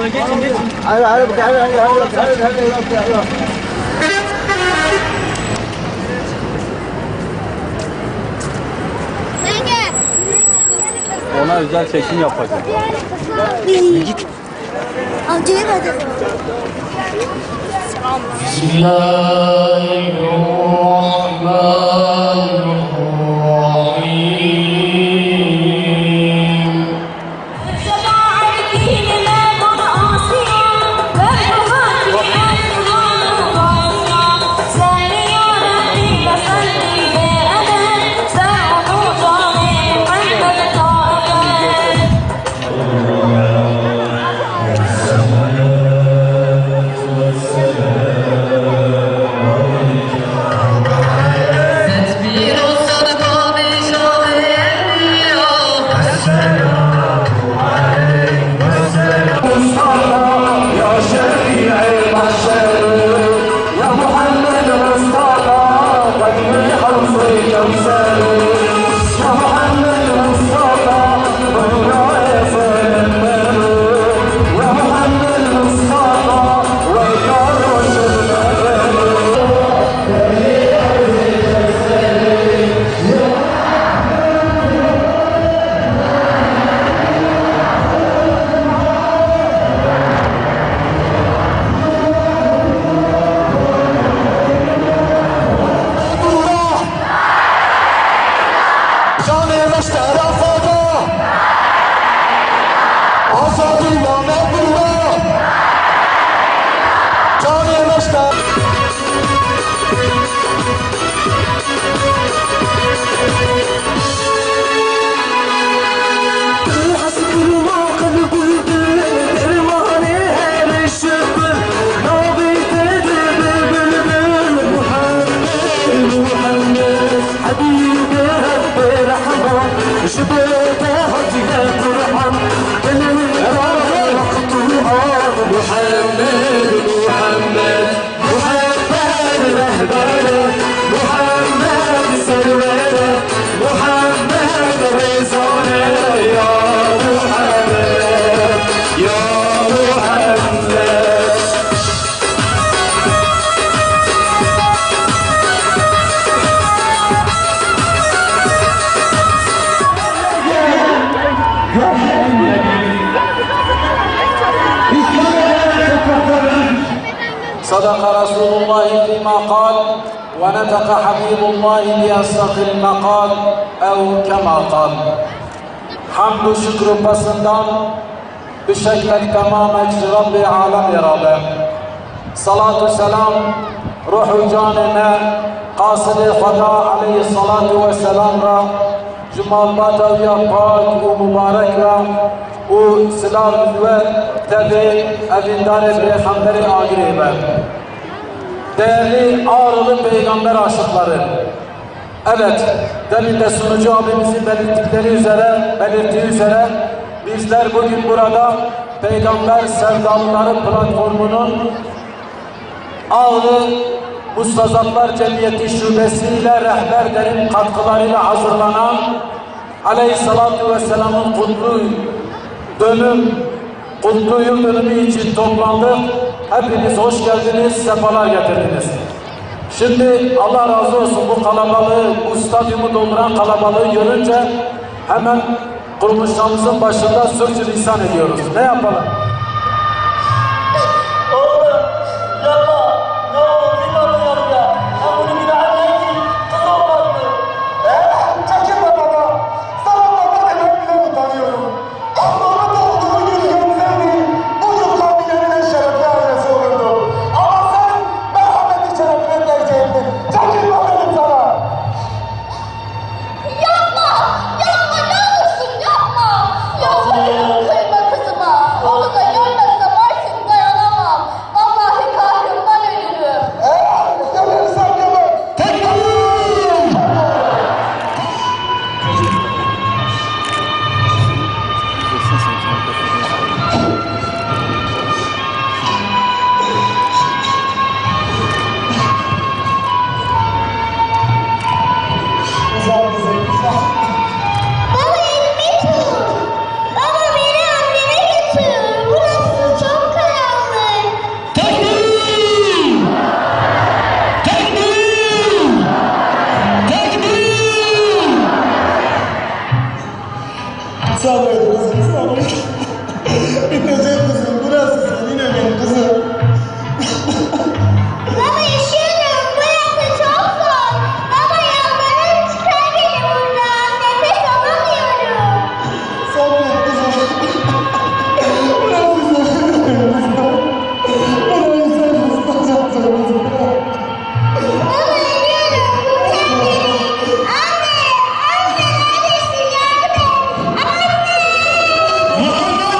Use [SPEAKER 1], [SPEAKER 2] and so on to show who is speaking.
[SPEAKER 1] Geçin geçin.
[SPEAKER 2] Ona özel çekim yapacağım.
[SPEAKER 1] Git. Amcaya hadi.
[SPEAKER 3] صدق رسول الله فيما قال ونطق حبيب الله بأصدق المقال أو كما قال. Hamd-ı şükrü basından bişekmek tamamen Rabbi alem irade. Salatu selam ruhu canine kasıd-ı Hada aleyhissalatu ve selam ra Cumal bataviya pak u mübarek ra u silah ve tabi evindar-ı Peygamberi agireybe. Değerli Ağrılı Peygamber aşıkları, evet, demin de sunucu abimizin belirttiği üzere bizler bugün burada Peygamber Sevdalıları Platformu'nun Ağrı Mustazaflar Cemiyeti Şubesi'yle rehberlerin katkılarıyla hazırlanan Aleyhissalatu Vesselam'ın Kutlu Yıl dönümü için toplandık. Hepiniz hoş geldiniz, sefalar getirdiniz. Şimdi Allah razı olsun bu kalabalığı, bu stadyumu dolduran kalabalığı görünce hemen kuruluşlarımızın başında sürçülisan ediyoruz. Ne yapalım?
[SPEAKER 4] Kıyma kızıma. Oğluna Sabret kızım, sabret. Bitecek kızım, burası senin evin kızım.
[SPEAKER 1] Baba yaşıyorum. Burası çok zor. Baba yalvarırım çıkar beni buradan. Nefes alamıyorum.
[SPEAKER 4] Sabret kızım. Burası senin evin kızım. Burayı sen ıslatacaksın kızım.